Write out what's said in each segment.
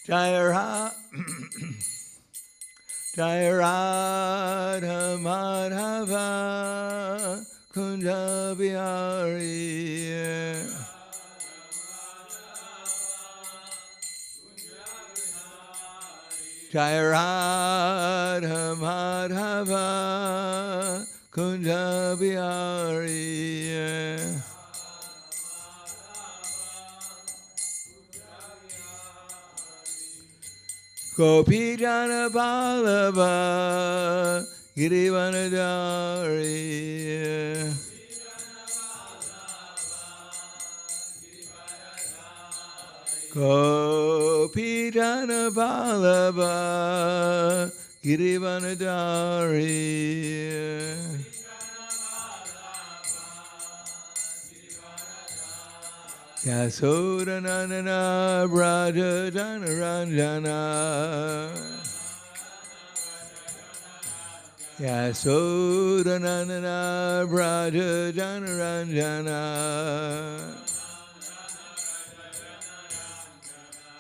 Jaya Radha Madhava Kunja Bihari. Jaya Radha Madhava Kunja Bihari. Gopi Jana Vallabha Girivanadari. Gopi Jana Vallabha Girivanadari. Yasodanandana Braja Janaranjana. Yasodanandana Braja Janaranjana.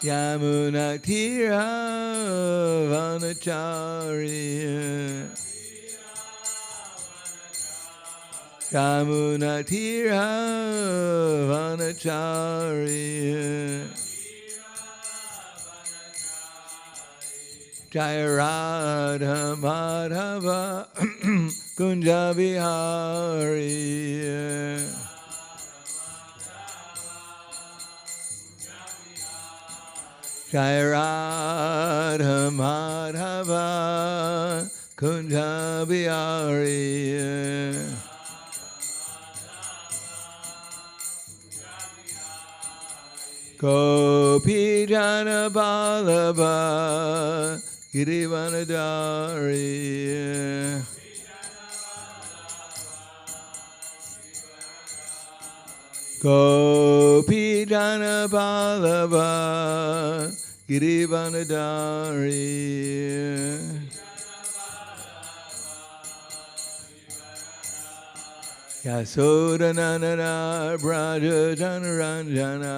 Yamuna Tira Vanachari. Yamuna Tira Vanachari. Jaya Radha Madhava Kunja Bihari. Jaya Radha Madhava Kunja Bihari. Gopi Jana Vallabha Girivanadari. Gopi Jana Vallabha Girivanadari. Yasodanandana Braja Janaranjana.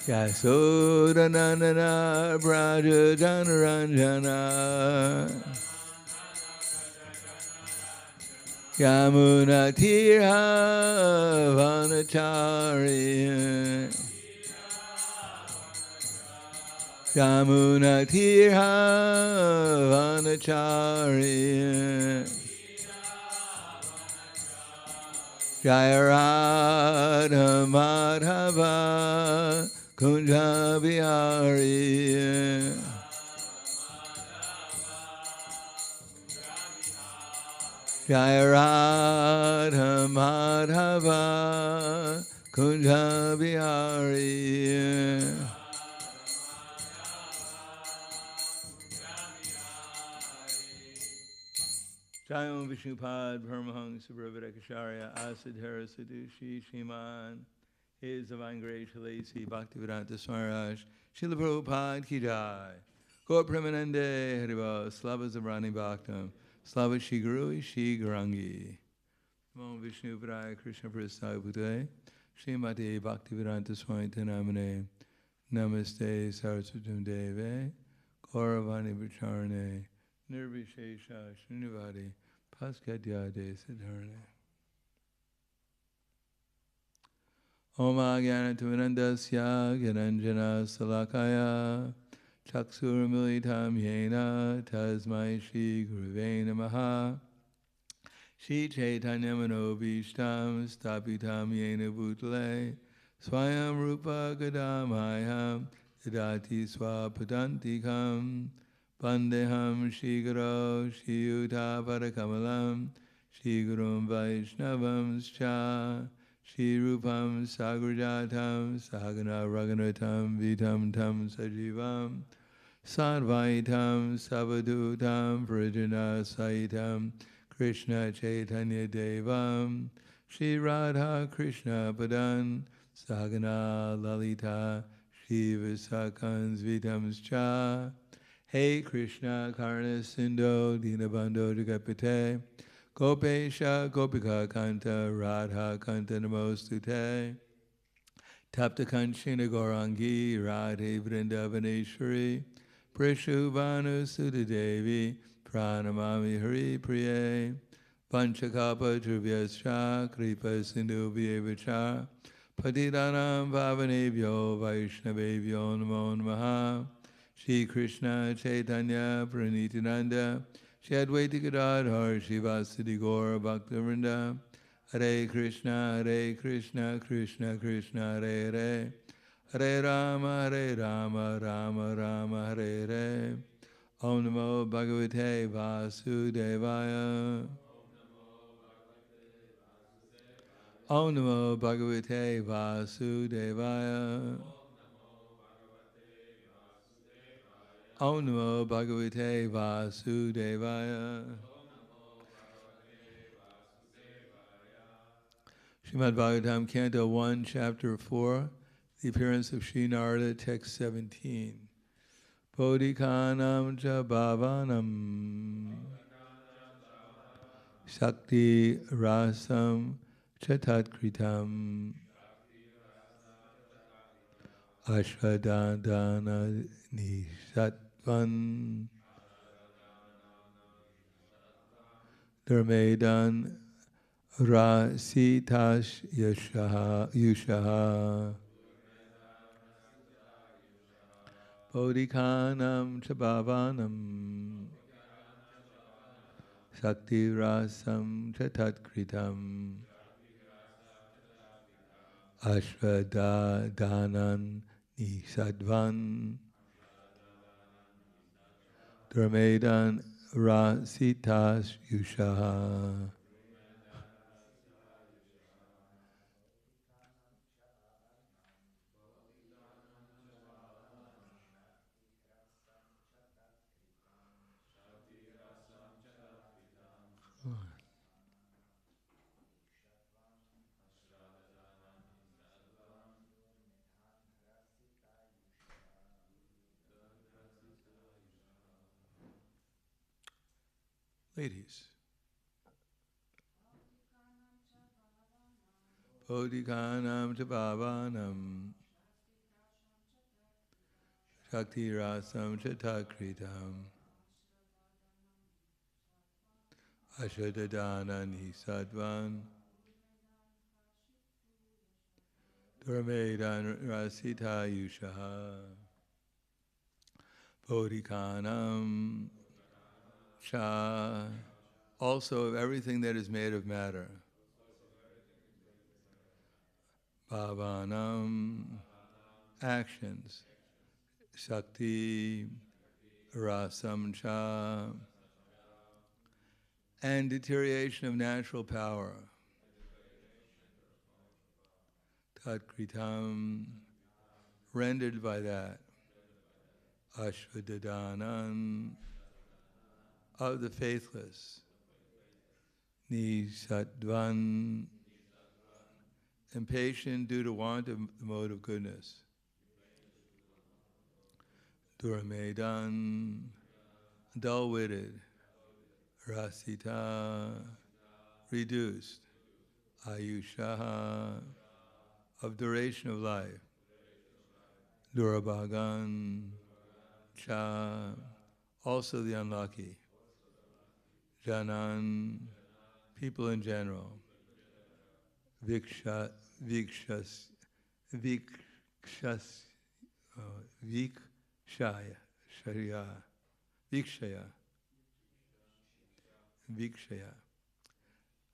Yasodanandana Braja Janaranjana. Yamuna Tira Vanachari. Yamuna Tira Vanachari. Jaya Radha Madhava Kunja Bihari. Jaya Radha Madhava Kunja Bihari. Jayam Vishnupad Paramahansa Brahmadakacharya Asadhara Sadushi Shiman. His Divine Grace Shalasi Bhaktivedanta Swaraj Srila Prabhupada Ki Jai. Gaur Premanande Hariva Slava Zabrani Bhaktam Slava Shri Guru Shri Garangi. Namo Vishnu Padaya Krishna Prasthaya Bhutale Srimati Bhaktivedanta Swami Namane. Namaste Saraswatam Deve Gauravani Vicharane Nirvishesha Srinivadi Paskadyade Siddharne. Om Agyanatamanandasya Gyananjana Salakaya Chaksur Militam Yena Tasmai Shri Guruve Namaha. Shri Chaitanya Manobishtam Stapitam Yena Bhutale Swayam Rupa Gadamaya Dadati Swapadantikam Pandeham Shri Guru Shri Yuta Padakamalam Shri Gurum Vaishnavam Scha Shri Rupam Sagrajatam Sahagana Raghunatam Vitam Tam Sajivam Sadvaitam Savadutam Vrijana Saitam Krishna Chaitanya Devam Shri Radha Krishna Padan Sahagana Lalita Shri Visakans Vitamscha. Hey Krishna Karna Sindho Dinabandho Jagapite Gopesha Gopika Kanta Radha Kanta Namostute. Tapta Kanchina Gaurangi Radhe Vrindavaneshwari Prishubhanu Sudadevi Pranamami Hari Priye Panchakapa Dhruvyascha Kripa Sindhu Vyevacha Patidanam Pavanebhyo Vaishnavebhyo Namo Namaha Shri Krishna Chaitanya Pranitinanda Shri Advaita Gadadhar Shivasadi Gaura Bhaktivinoda Hare Krishna Krishna Krishna Hare Hare Hare Rama Rama Rama Hare Hare Om Namo Bhagavate Vasudevaya Om Namo Bhagavate Vasudevaya Om Namo Bhagavate Vasudevaya Srimad Bhagavatam, Canto 1, Chapter 4, The Appearance of Sri Narada, Text 17. Bodhikanam cha bhavanam Shakti rasam cha tatkritam Ashwadadana nisatvan Dharmedan Rasitash Yushaha Bodhikanam Chabhavanam Sakti Rasam Chatatkritam Ashwadadanan Nisadvan Dharmedan Rasitash Yushaha. Ladies. Bodhikanam Chabhavanam Shakti Rasam Chatakritam Ashadadana Nisadvan Dharmedan Rasita Yushaha Bodhikanam Cha, also of everything that is made of matter. Bhavanam, actions. Shakti, rasam cha, and deterioration of natural power. Tatkritam, rendered by that. Ashwadadanan, of the faithless. Nisatvan, impatient due to want of the mode of goodness. Duramedan, dull-witted. Rasita, reduced. Ayushaha, of duration of life. Durabhagan, cha, also the unlucky. Janan, people in general. Vikshaya,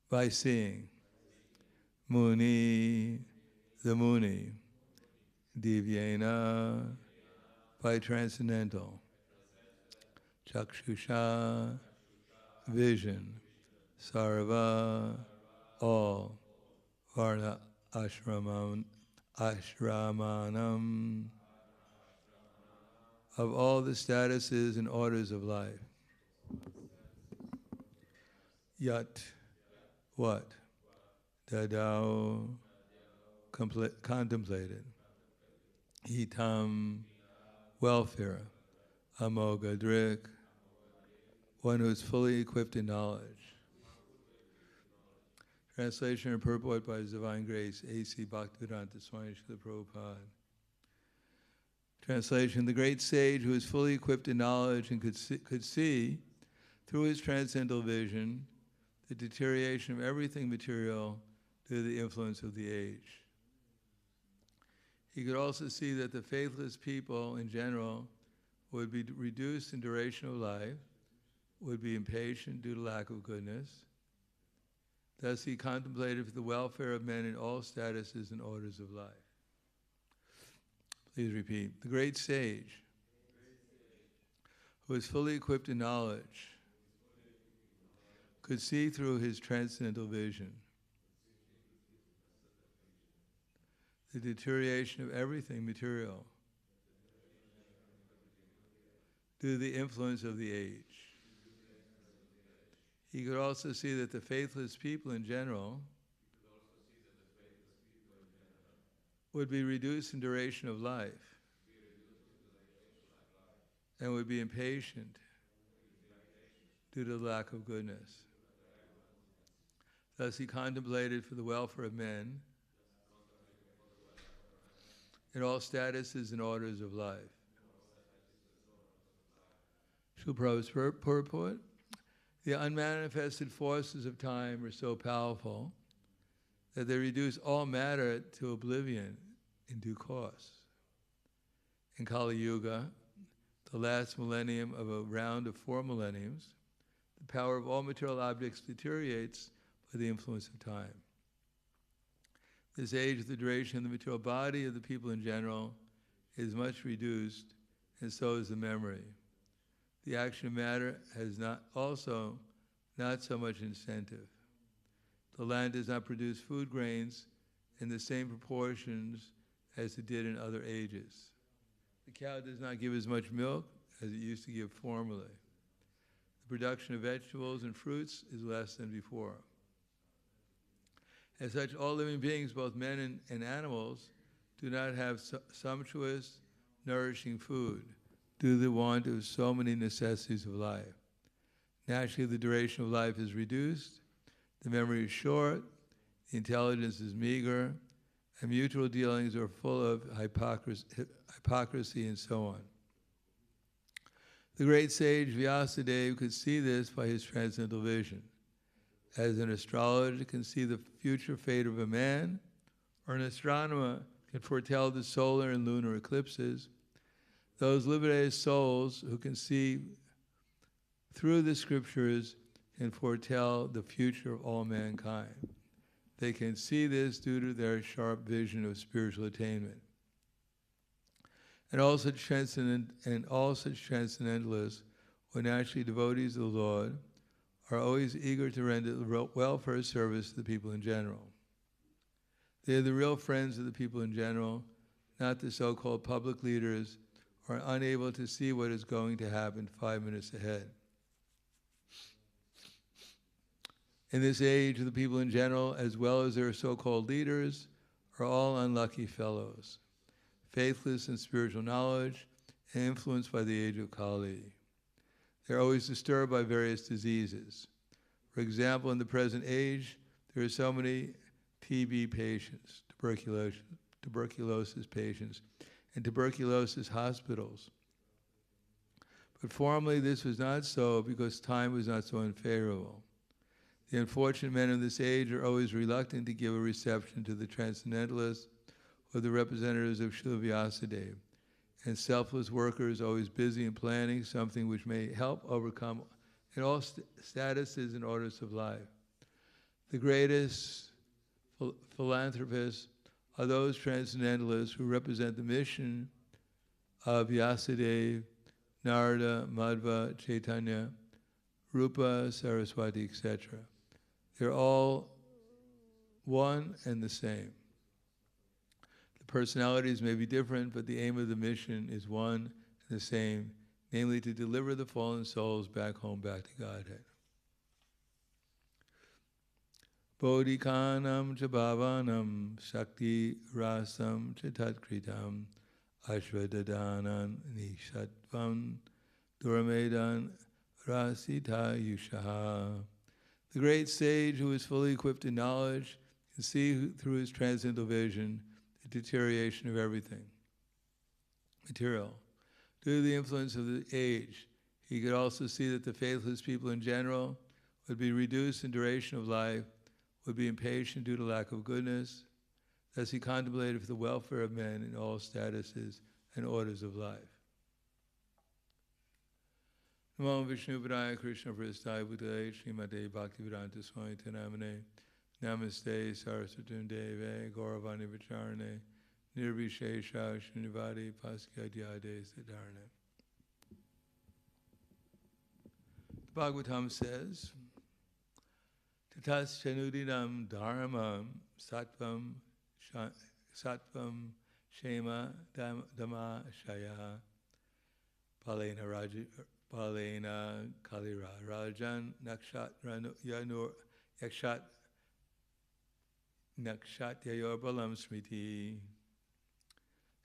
by seeing. Muni, the Muni. Divyena, by transcendental. Chakshusha, vision. Sarva, all. Varna ashramanam, of all the statuses and orders of life. Yat, what? Dadao, contemplated. Hitam, welfare. Amogadrik, one who is fully equipped in knowledge. Translation and purport by His Divine Grace, A.C. Bhaktivedanta Swami Srila Prabhupada. Translation: the great sage who is fully equipped in knowledge and could see through his transcendental vision the deterioration of everything material due to the influence of the age. He could also see that the faithless people in general would be reduced in duration of life, would be impatient due to lack of goodness. Thus he contemplated for the welfare of men in all statuses and orders of life. Please repeat. The great sage who is fully equipped in knowledge could see through his transcendental vision the deterioration of everything material due to the influence of the age. He could also see that the faithless people in general would be reduced in duration of life and would be impatient due to the lack of goodness. Thus he contemplated for the welfare of men in all statuses and orders of life. Srila Prabhupada's purport: the unmanifested forces of time are so powerful that they reduce all matter to oblivion in due course. In Kali Yuga, the last millennium of a round of 4 millenniums, the power of all material objects deteriorates by the influence of time. This age, the duration of the material body of the people in general is much reduced, and so is the memory. The action of matter has not so much incentive. The land does not produce food grains in the same proportions as it did in other ages. The cow does not give as much milk as it used to give formerly. The production of vegetables and fruits is less than before. As such, all living beings, both men and animals, do not have sumptuous, nourishing food due to the want of so many necessities of life. Naturally, the duration of life is reduced, the memory is short, the intelligence is meager, and mutual dealings are full of hypocrisy and so on. The great sage Vyasadeva could see this by his transcendental vision. As an astrologer can see the future fate of a man, or an astronomer can foretell the solar and lunar eclipses, those liberated souls who can see through the scriptures can foretell the future of all mankind. They can see this due to their sharp vision of spiritual attainment. And all such transcendentalists, when actually devotees of the Lord, are always eager to render the welfare service to the people in general. They are the real friends of the people in general, not the so-called public leaders who are unable to see what is going to happen 5 minutes ahead. In this age, the people in general, as well as their so-called leaders, are all unlucky fellows, faithless in spiritual knowledge and influenced by the age of Kali. They're always disturbed by various diseases. For example, in the present age, there are so many TB patients, tuberculosis patients, and tuberculosis hospitals. But formerly this was not so because time was not so unfavorable. The unfortunate men of this age are always reluctant to give a reception to the transcendentalists or the representatives of Srila Vyasadeva, and selfless workers always busy in planning something which may help overcome in all statuses and orders of life. The greatest philanthropists are those transcendentalists who represent the mission of Vyasadeva, Narada, Madhva, Chaitanya, Rupa, Saraswati, etc. They're all one and the same. The personalities may be different, but the aim of the mission is one and the same, namely to deliver the fallen souls back home, back to Godhead. Bodhikanam cha bhavanam shakti rasam cha tatkritam ashvadadanan nishatvam duramedan rasita yushaha. The great sage who is fully equipped in knowledge can see through his transcendental vision the deterioration of everything material. Due to the influence of the age, he could also see that the faithless people in general would be reduced in duration of life, would be impatient due to lack of goodness. Thus he contemplated for the welfare of men in all statuses and orders of life. Namo Vishnu Padaya Krishna Prasthaya Bhutale Srimate Bhaktivedanta Swami Namane Namaste Saraswatam Deve Gauravani Vicharane Nirvishesha Srinivadi Paskyadyade Siddharane. The Bhagavatam says, Tatas Chanudinam Dharmam Sattvam Shema Dhamma Shaya Palena Kalira Rajan Nakshat Yanur Yakshat Nakshat Yayor Balam Smriti.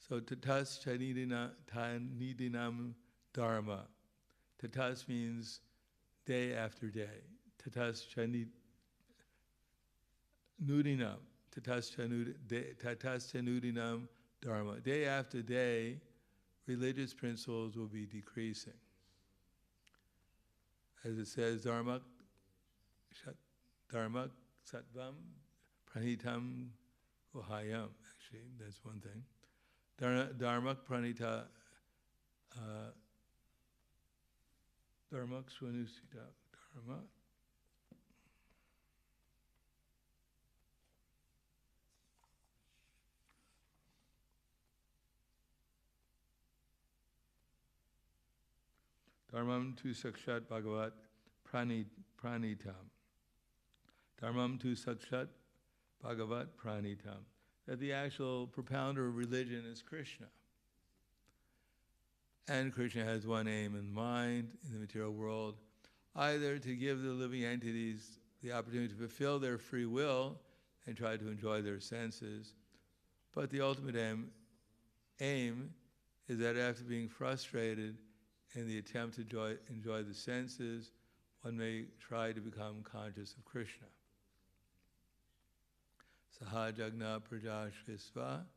So Tatas Chanidinam Dharma. Tatas means day after day. Tatas Chanudinam. Tatas Chanudinam Dharma. Day after day, religious principles will be decreasing. As it says, Dharmak Sattvam Pranitam Guhayam. Actually, that's one thing. Dharmak Pranita Dharmak Swanusita Dharma. Dharmam tu sakshat bhagavat pranitam. Dharmam tu sakshat bhagavat pranitam. That the actual propounder of religion is Krishna. And Krishna has one aim in mind in the material world, either to give the living entities the opportunity to fulfill their free will and try to enjoy their senses, but the ultimate aim is that after being frustrated in the attempt to enjoy the senses, one may try to become conscious of Krishna. Sahajagna prajashvisva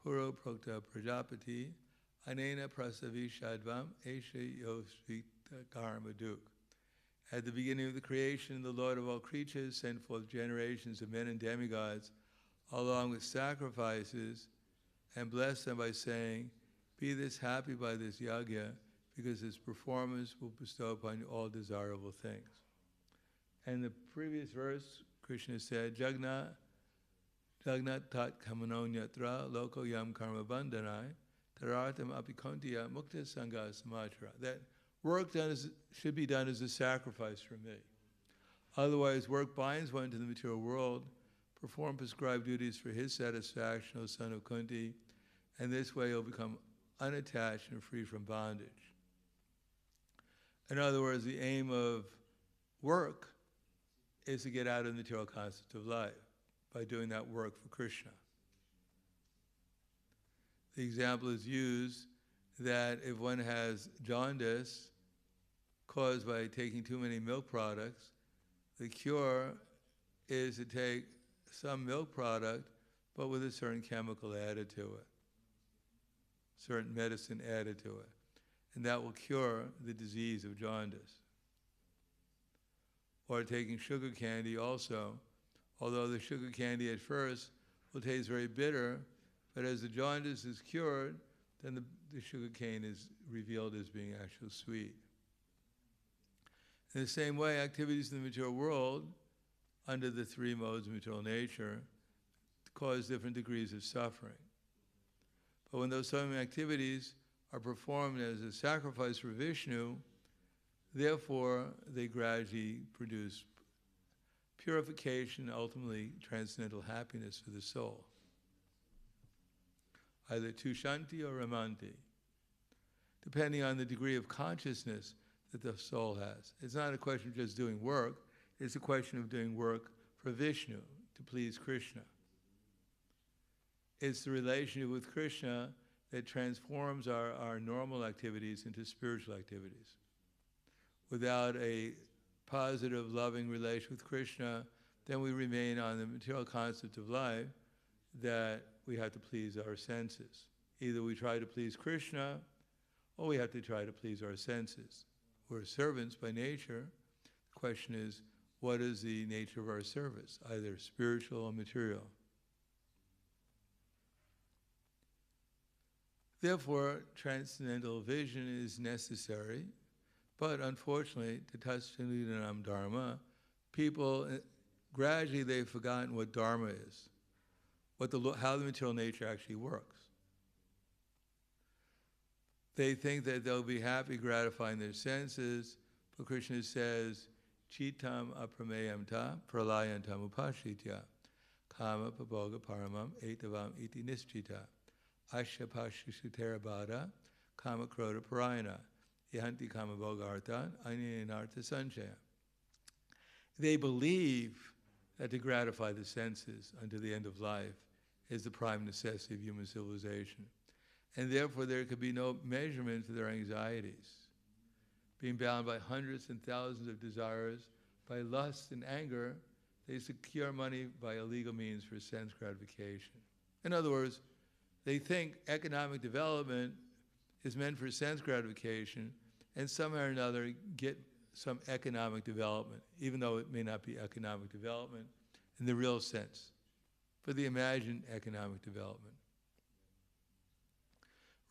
puro prokta prajapati anena prasavishadvam esha yosvita karmaduk. At the beginning of the creation, the Lord of all creatures sent forth generations of men and demigods along with sacrifices and blessed them by saying, be this happy by this yagya, because his performance will bestow upon you all desirable things. And the previous verse, Krishna said, Jagna tat kamanonyatra loko yam karma bandhanai tarartam apikontiya mukta sangha samatra. That work should be done as a sacrifice for me. Otherwise, work binds one to the material world, perform prescribed duties for his satisfaction, O son of Kunti, and this way he'll become unattached and free from bondage. In other words, the aim of work is to get out of the material concept of life by doing that work for Krishna. The example is used that if one has jaundice caused by taking too many milk products, the cure is to take some milk product, but with a certain chemical added to it, certain medicine added to it. And that will cure the disease of jaundice. Or taking sugar candy also, although the sugar candy at first will taste very bitter, but as the jaundice is cured, then the sugar cane is revealed as being actually sweet. In the same way, activities in the material world, under the three modes of material nature, cause different degrees of suffering. But when those suffering activities are performed as a sacrifice for Vishnu, therefore they gradually produce purification, ultimately transcendental happiness for the soul. Either tushanti or ramanti, depending on the degree of consciousness that the soul has. It's not a question of just doing work, it's a question of doing work for Vishnu, to please Krishna. It's the relationship with Krishna that transforms our normal activities into spiritual activities. Without a positive, loving relation with Krishna, then we remain on the material concept of life that we have to please our senses. Either we try to please Krishna, or we have to try to please our senses. We're servants by nature. The question is, what is the nature of our service, either spiritual or material? Therefore, transcendental vision is necessary, but unfortunately, tatasyanudinam dharma, people, gradually they've forgotten what dharma is, how the material nature actually works. They think that they'll be happy gratifying their senses, but Krishna says, Chitam aprameyam ta pralayantam upashitya kama paboga paramam etavam iti nischita ashapashishiterabhada kama kroda parayana yahanti kama bogartan anyanartha sanchaya. They believe that to gratify the senses unto the end of life is the prime necessity of human civilization. And therefore there could be no measurement to their anxieties. Being bound by hundreds and thousands of desires, by lust and anger, they secure money by illegal means for sense gratification. In other words, they think economic development is meant for sense gratification, and somehow or another get some economic development, even though it may not be economic development in the real sense, but the imagined economic development.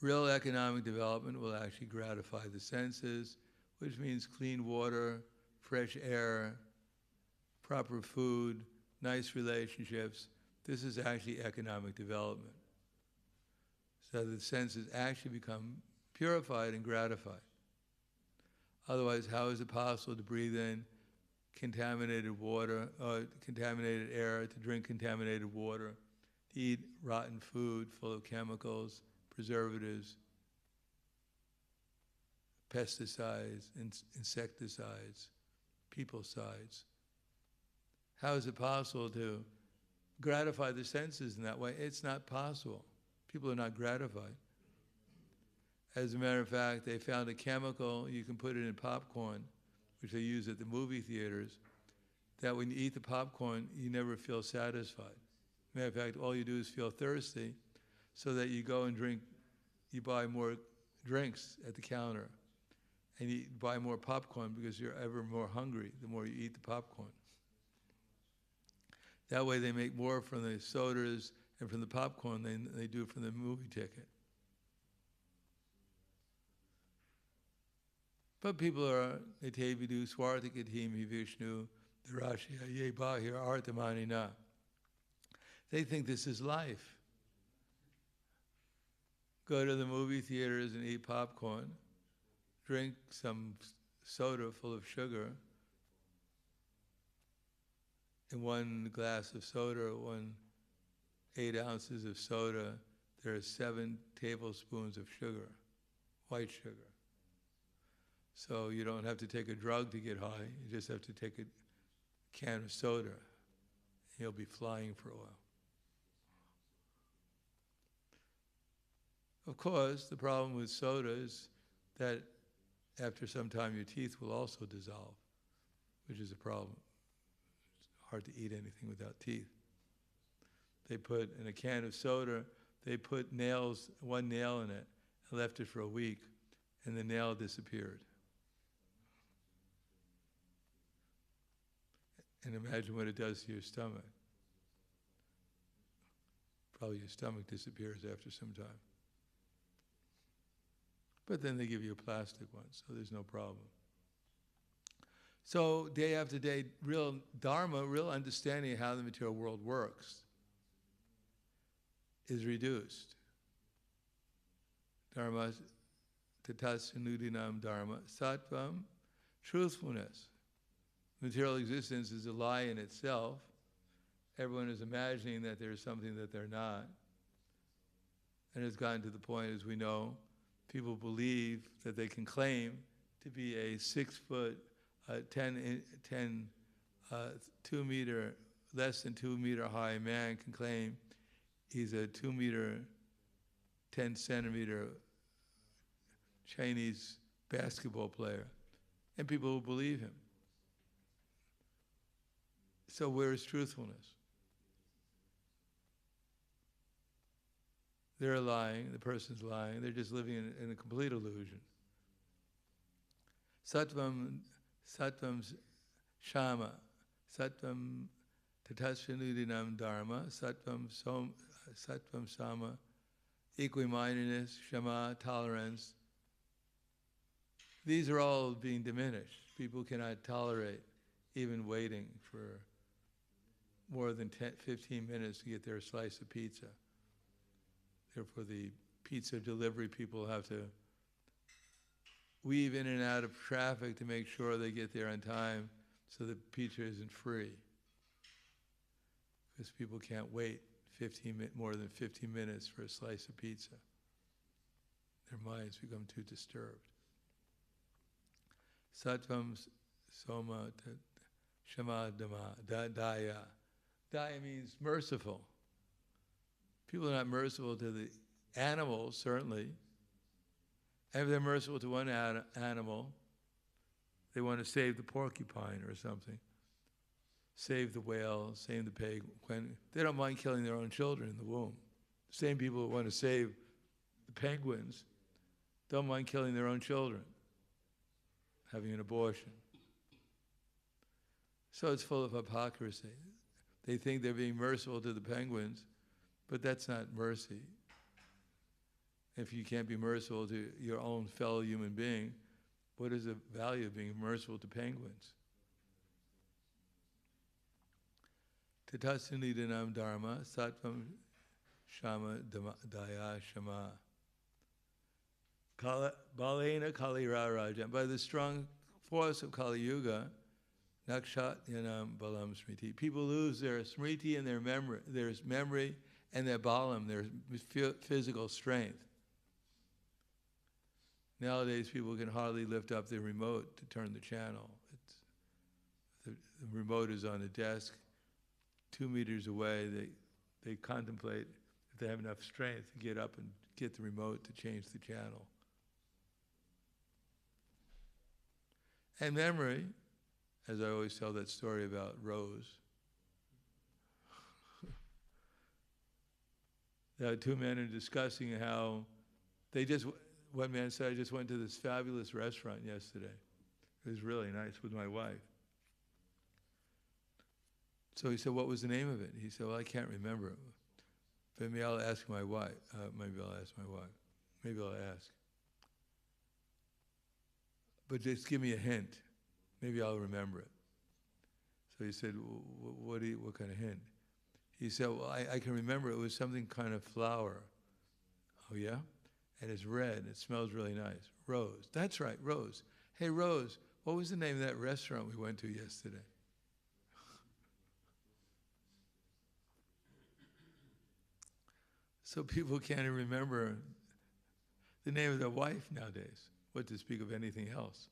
Real economic development will actually gratify the senses, which means clean water, fresh air, proper food, nice relationships. This is actually economic development. So the senses actually become purified and gratified. Otherwise, how is it possible to breathe in contaminated water, contaminated air, to drink contaminated water, to eat rotten food full of chemicals, preservatives, pesticides, insecticides, peoplecides? How is it possible to gratify the senses in that way? It's not possible. People are not gratified. As a matter of fact, they found a chemical, you can put it in popcorn, which they use at the movie theaters, that when you eat the popcorn, you never feel satisfied. Matter of fact, all you do is feel thirsty, so that you go and drink, you buy more drinks at the counter, and you buy more popcorn because you're ever more hungry the more you eat the popcorn. That way they make more from the sodas and from the popcorn than they do from the movie ticket. But people are, Etevidu Swartikathimi Vishnu, Dharashya Ye Bahir Artamanina. They think this is life. Go to the movie theaters and eat popcorn, drink some soda full of sugar. In one glass of soda, 8 ounces of soda, there are 7 tablespoons of sugar, white sugar. So you don't have to take a drug to get high, you just have to take a can of soda, and you'll be flying for a while. Of course, the problem with soda is that after some time your teeth will also dissolve, which is a problem. It's hard to eat anything without teeth. They put, in a can of soda, they put nails, 1 nail in it, and left it for a week, and the nail disappeared. And imagine what it does to your stomach. Probably your stomach disappears after some time. But then they give you a plastic one, so there's no problem. So day after day, real dharma, real understanding of how the material world works is reduced. Dharma, tatasyanudinam dharma, sattvam, truthfulness. Material existence is a lie in itself. Everyone is imagining that there's something that they're not. And it's gotten to the point, as we know, people believe that they can claim to be a 6 foot, 2 meter, less than 2 meter high man can claim he's a 2 meter, 10 centimeter Chinese basketball player. And people will believe him. So where is truthfulness? They're lying, the person's lying, they're just living in a complete illusion. Sattvam shama, sattvam tatasvanudinam dharma, sattvam sama, equimindedness, shama, tolerance. These are all being diminished. People cannot tolerate even waiting for more than 15 minutes to get their slice of pizza. Therefore, the pizza delivery people have to weave in and out of traffic to make sure they get there on time so the pizza isn't free. Because people can't wait more than 15 minutes for a slice of pizza. Their minds become too disturbed. Sattvam soma shama daya. Daya means merciful. People are not merciful to the animals, certainly. And if they're merciful to one animal, they want to save the porcupine or something, save the whale, save the pig. When they don't mind killing their own children in the womb. The same people who want to save the penguins don't mind killing their own children, having an abortion. So it's full of hypocrisy. They think they're being merciful to the penguins, but that's not mercy. If you can't be merciful to your own fellow human being, what is the value of being merciful to penguins? Tatasunidanam dharma, sattvam shama daya shama. Balena kalira raja. By the strong force of Kali Yuga, nakshat yanam balam smriti. People lose their smriti and their memory and their balam, their physical strength. Nowadays, people can hardly lift up their remote to turn the channel. The remote is on the desk, 2 meters away. They contemplate if they have enough strength to get up and get the remote to change the channel. And memory, as I always tell that story about Rose. The two men are discussing how one man said, I just went to this fabulous restaurant yesterday. It was really nice with my wife. So he said, what was the name of it? He said, well, I can't remember. But maybe I'll ask my wife. Maybe I'll ask. But just give me a hint. Maybe I'll remember it. So he said, what kind of hint? He said, well, I can remember it was something kind of flower. Oh, yeah? And it's red. It smells really nice. Rose. That's right, Rose. Hey, Rose, what was the name of that restaurant we went to yesterday? So people can't even remember the name of their wife nowadays, what to speak of anything else.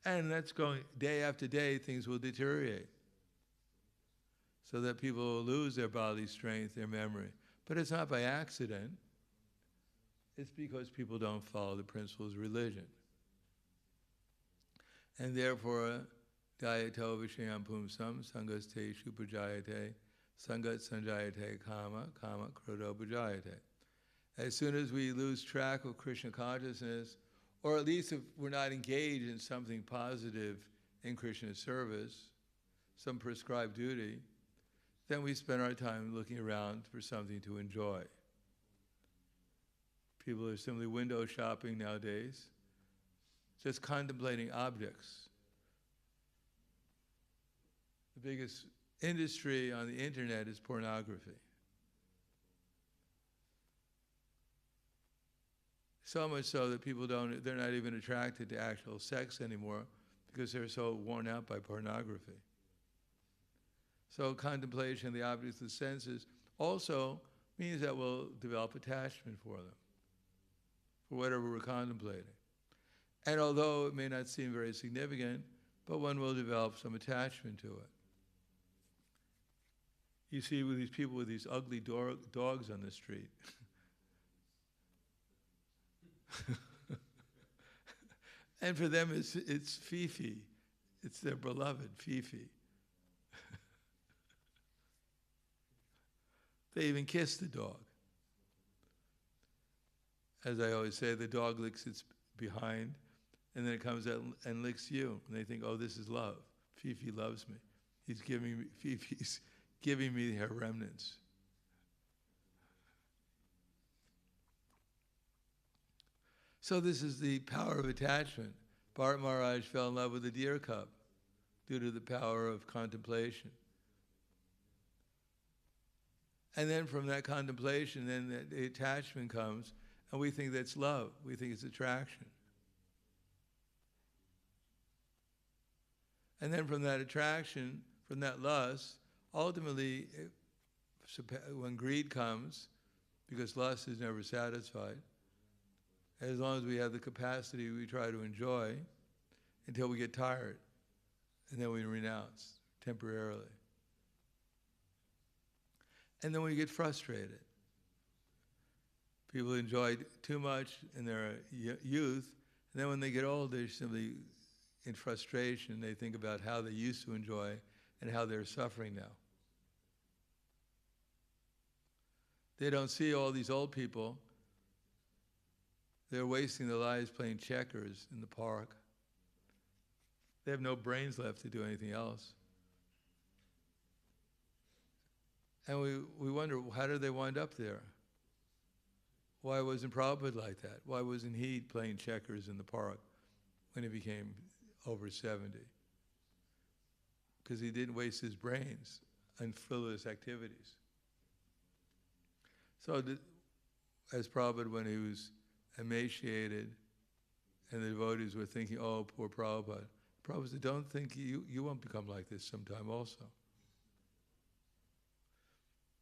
And that's going, day after day, things will deteriorate. So that people will lose their bodily strength, their memory. But it's not by accident. It's because people don't follow the principles of religion. And therefore, dayato vishayam pumsam, sangaste shupajayate, sangat sanjayate kama, kama krodo bhajayate. As soon as we lose track of Krishna consciousness, or at least if we're not engaged in something positive in Krishna's service, some prescribed duty, then we spend our time looking around for something to enjoy. People are simply window shopping nowadays, just contemplating objects. The biggest industry on the internet is pornography. So much so that people they're not even attracted to actual sex anymore because they're so worn out by pornography. So contemplation of the objects of the senses also means that we'll develop attachment for them, for whatever we're contemplating. And although it may not seem very significant, but one will develop some attachment to it. You see with these people with these ugly dogs on the street. And for them it's fifi. It's their beloved, Fifi. They even kiss the dog. As I always say, the dog licks its behind, and then it comes out and licks you. And they think, oh, this is love. Fifi loves me. Fifi's giving me her remnants. So this is the power of attachment. Bharat Maharaj fell in love with the deer cub due to the power of contemplation. And then from that contemplation, then the attachment comes, and we think that's love. We think it's attraction. And then from that attraction, from that lust, ultimately, when greed comes, because lust is never satisfied, as long as we have the capacity, we try to enjoy until we get tired, and then we renounce temporarily. And then we get frustrated. People enjoy too much in their youth, and then when they get old, they're simply in frustration. They think about how they used to enjoy and how they're suffering now. They don't see all these old people. They're wasting their lives playing checkers in the park. They have no brains left to do anything else. And we wonder, how did they wind up there? Why wasn't Prabhupada like that? Why wasn't he playing checkers in the park when he became over 70? Because he didn't waste his brains on frivolous activities. So as Prabhupada, when he was emaciated, and the devotees were thinking, oh, poor Prabhupada. Prabhupada said, don't think you won't become like this sometime also.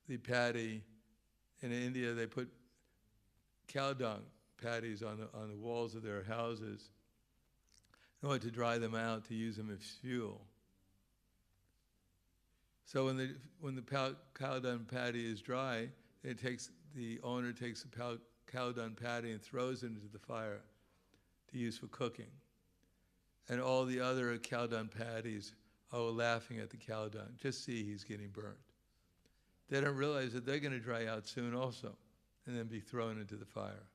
The paddy, in India, they put cow dung paddies on the walls of their houses in order to dry them out, to use them as fuel. So when the cow dung paddy is dry, the owner takes the cow dung patty and throws it into the fire to use for cooking. And all the other cow dung patties are laughing at the cow dung. Just see he's getting burnt. They don't realize that they're going to dry out soon also and then be thrown into the fire.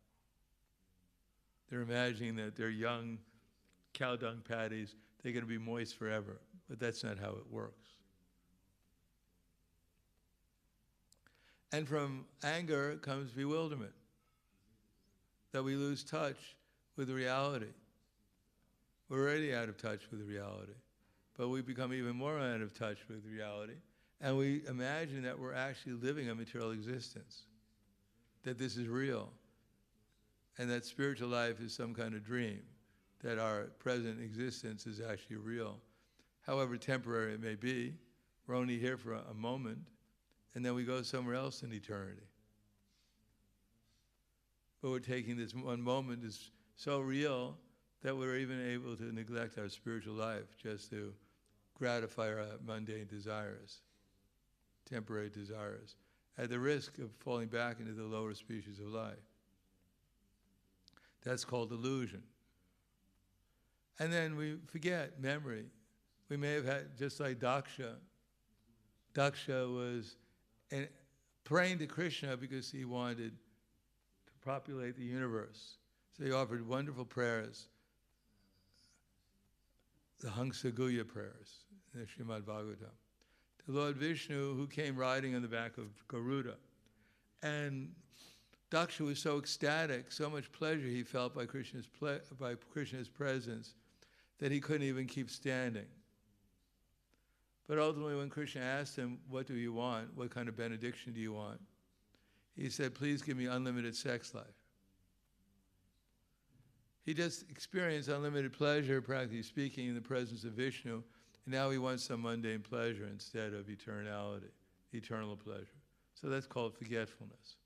They're imagining that they're young cow dung patties, they're going to be moist forever. But that's not how it works. And from anger comes bewilderment, that we lose touch with reality. We're already out of touch with reality, but we become even more out of touch with reality, and we imagine that we're actually living a material existence, that this is real, and that spiritual life is some kind of dream, that our present existence is actually real. However temporary it may be, we're only here for a moment, and then we go somewhere else in eternity. But we're taking this one moment is so real that we're even able to neglect our spiritual life just to gratify our mundane desires, temporary desires, at the risk of falling back into the lower species of life. That's called illusion. And then we forget memory. We may have had, just like Daksha. Daksha was praying to Krishna because he wanted to populate the universe. So he offered wonderful prayers, the Hansa-Guhya prayers in the Srimad Bhagavatam, to Lord Vishnu, who came riding on the back of Garuda. And Daksha was so ecstatic, so much pleasure he felt by Krishna's presence, that he couldn't even keep standing. But ultimately, when Krishna asked him, what do you want? What kind of benediction do you want? He said, please give me unlimited sex life. He just experienced unlimited pleasure, practically speaking, in the presence of Vishnu, and now he wants some mundane pleasure instead of eternality, eternal pleasure. So that's called forgetfulness.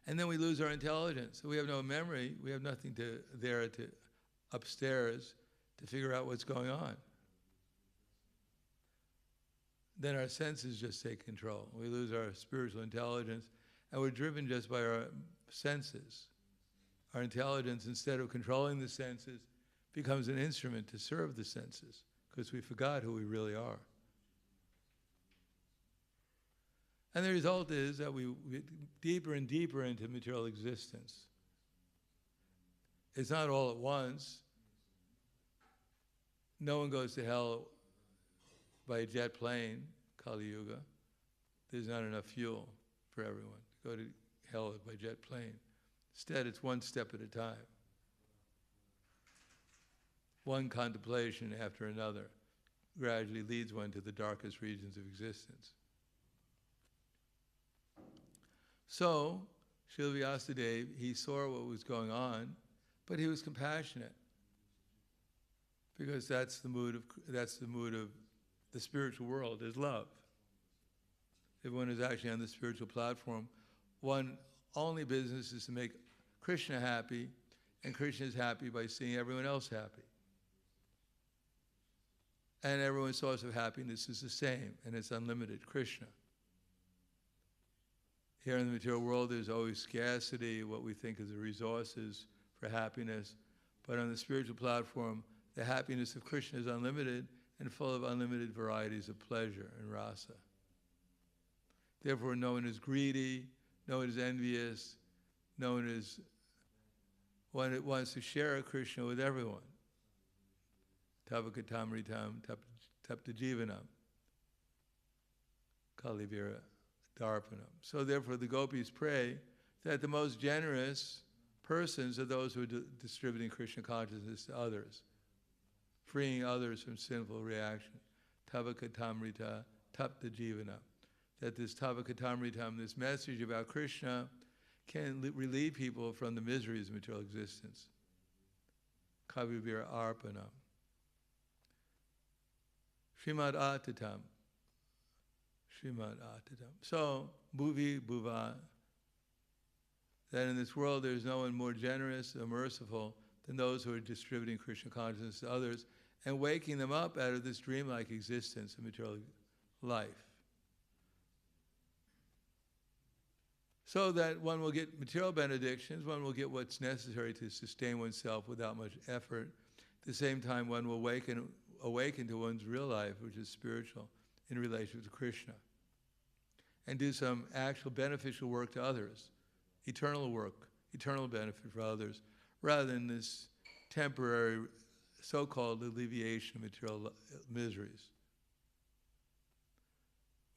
And then we lose our intelligence. So we have no memory. We have nothing upstairs to figure out what's going on. Then our senses just take control. We lose our spiritual intelligence, and we're driven just by our senses. Our intelligence, instead of controlling the senses, becomes an instrument to serve the senses, because we forgot who we really are. And the result is that we get deeper and deeper into material existence. It's not all at once. No one goes to hell by a jet plane, Kali Yuga. There's not enough fuel for everyone to go to hell by jet plane. Instead, it's one step at a time. One contemplation after another gradually leads one to the darkest regions of existence. So, Srila Vyasadeva, he saw what was going on, but he was compassionate, because that's the mood of the spiritual world, is love. If one is actually on the spiritual platform, one only business is to make Krishna happy, and Krishna is happy by seeing everyone else happy. And everyone's source of happiness is the same, and it's unlimited, Krishna. Here in the material world, there's always scarcity, what we think is the resources for happiness. But on the spiritual platform, the happiness of Krishna is unlimited and full of unlimited varieties of pleasure and rasa. Therefore, no one is greedy, no one is envious, no one is one that wants to share Krishna with everyone. Tavakatamritam tapta jivanam. Kalivira darpanam. So therefore the gopis pray that the most generous persons are those who are distributing Krishna consciousness to others, freeing others from sinful reaction. Tavakatamrita tapta jivanam. That this tavakatamritam, this message about Krishna, can relieve people from the miseries of material existence. Kavibira arpanam. Srimad Atatam. Srimad Atatam. So, bhuvi bhuva, that in this world there's no one more generous or merciful than those who are distributing Krishna consciousness to others and waking them up out of this dreamlike existence of material life. So that one will get material benedictions, one will get what's necessary to sustain oneself without much effort. At the same time, one will awaken to one's real life, which is spiritual, in relation to Krishna, and do some actual beneficial work to others, eternal work, eternal benefit for others, rather than this temporary so-called alleviation of material miseries,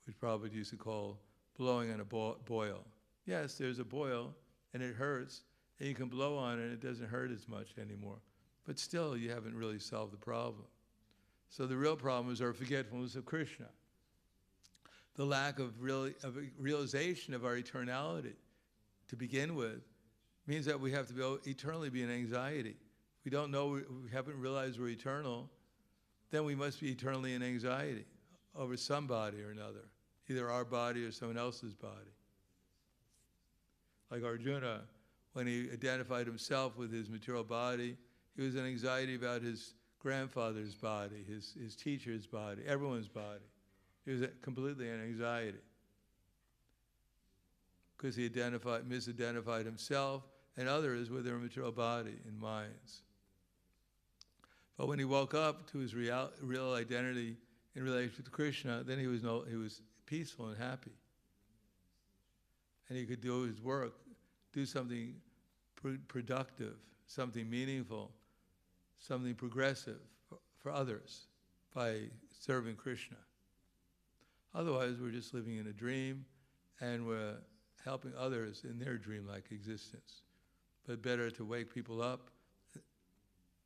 which Prabhupada used to call blowing on a boil. Yes, there's a boil, and it hurts, and you can blow on it, and it doesn't hurt as much anymore. But still, you haven't really solved the problem. So the real problem is our forgetfulness of Krishna. The lack of realization of our eternality to begin with means that we have to eternally be in anxiety. If we don't know, we haven't realized we're eternal, then we must be eternally in anxiety over somebody or another, either our body or someone else's body. Like Arjuna, when he identified himself with his material body, he was in anxiety about his grandfather's body, his teacher's body, everyone's body. He was completely in anxiety because he misidentified himself and others with their material body and minds. But when he woke up to his real identity in relation to Krishna, then he was peaceful and happy. And he could do his work, do something productive, something meaningful, something progressive for others by serving Krishna. Otherwise, we're just living in a dream and we're helping others in their dreamlike existence. But better to wake people up,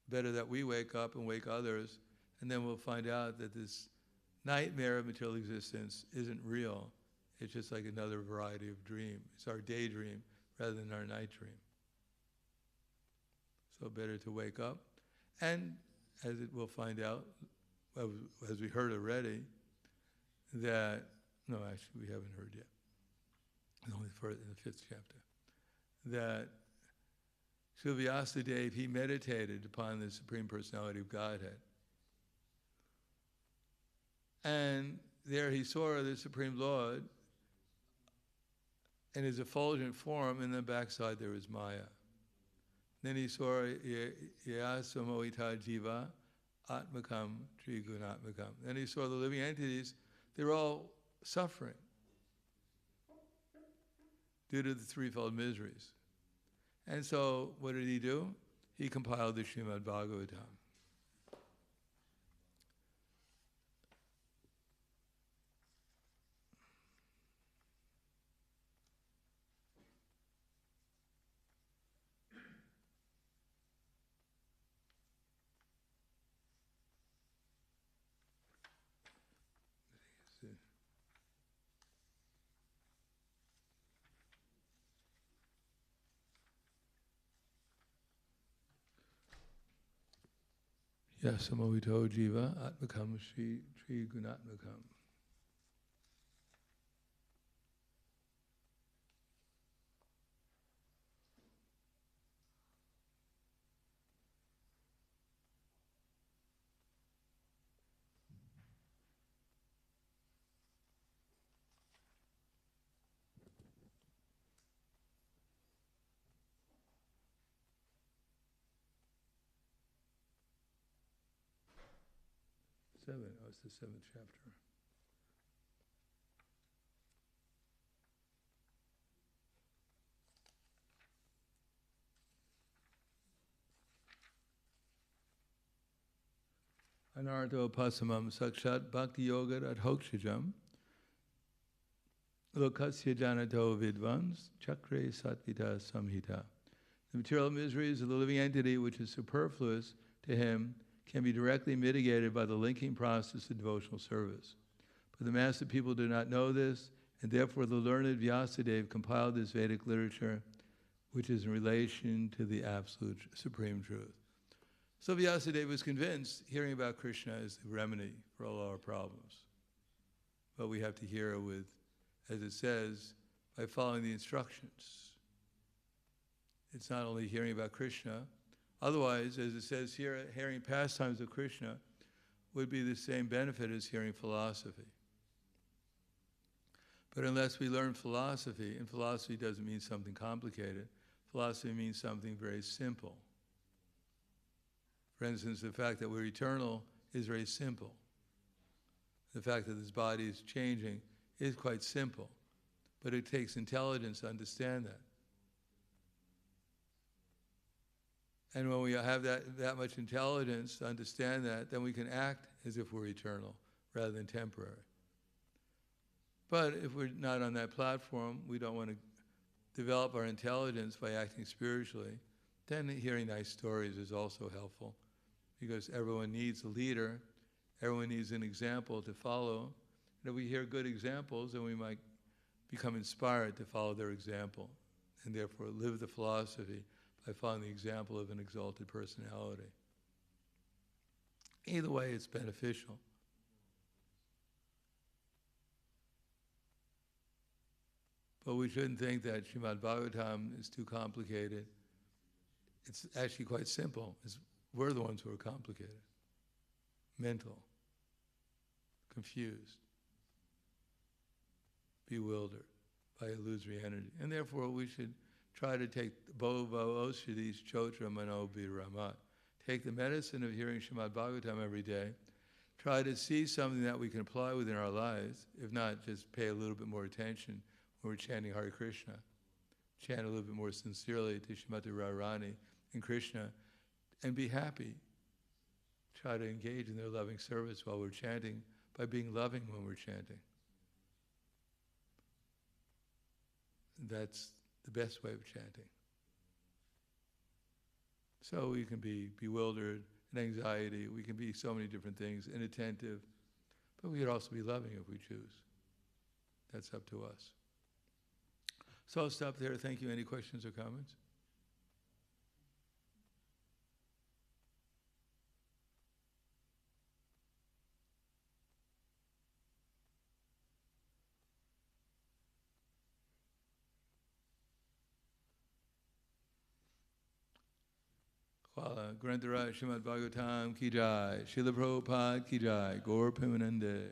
better that we wake up and wake others, and then we'll find out that this nightmare of material existence isn't real. It's just like another variety of dream. It's our daydream rather than our night dream. So better to wake up. And as it will find out, as we heard already, that, no, actually we haven't heard yet, only in the 5th chapter, that Srila Vyasadeva, he meditated upon the Supreme Personality of Godhead. And there he saw the Supreme Lord in his effulgent form, and in the backside there was Maya. Then he saw Yasamohita Jiva Atmakam Trigunatmakam. Then he saw the living entities, they're all suffering due to the threefold miseries. And so what did he do? He compiled the Srimad Bhagavatam. Yasamohito Jiva Atmakam Sri Gunatmakam. It's the 7th chapter. Anartho pasamam sakshat bhakti yoga adhokshajam lokasya janato vidvans chakre satvita samhita. The material miseries of the living entity, which is superfluous to him, can be directly mitigated by the linking process of devotional service. But the mass of people do not know this, and therefore the learned Vyasadeva compiled this Vedic literature, which is in relation to the absolute supreme truth. So Vyasadeva was convinced hearing about Krishna is the remedy for all our problems. But we have to hear it with, as it says, by following the instructions. It's not only hearing about Krishna. Otherwise, as it says here, hearing pastimes of Krishna would be the same benefit as hearing philosophy. But unless we learn philosophy, and philosophy doesn't mean something complicated, philosophy means something very simple. For instance, the fact that we're eternal is very simple. The fact that this body is changing is quite simple, but it takes intelligence to understand that. And when we have that much intelligence to understand that, then we can act as if we're eternal rather than temporary. But if we're not on that platform, we don't want to develop our intelligence by acting spiritually, then hearing nice stories is also helpful, because everyone needs a leader, everyone needs an example to follow. And if we hear good examples, then we might become inspired to follow their example, and therefore live the philosophy by following the example of an exalted personality. Either way, it's beneficial. But we shouldn't think that Srimad Bhagavatam is too complicated. It's actually quite simple. We're the ones who are complicated, mental, confused, bewildered by illusory energy. And therefore we should try to take Bhava Oshadis Chotra Mano Ramat. Take the medicine of hearing Srimad Bhagavatam every day. Try to see something that we can apply within our lives. If not, just pay a little bit more attention when we're chanting Hare Krišna. Chant a little bit more sincerely to Srimati Radharani and Krishna, and be happy. Try to engage in their loving service while we're chanting by being loving when we're chanting. That's the best way of chanting. So we can be bewildered and anxiety. We can be so many different things, inattentive. But we could also be loving if we choose. That's up to us. So I'll stop there. Thank you. Any questions or comments? Grantharaj Srimad Bhagavatam ki jai, Srila Prabhupada ki jai, Gaur Premanande.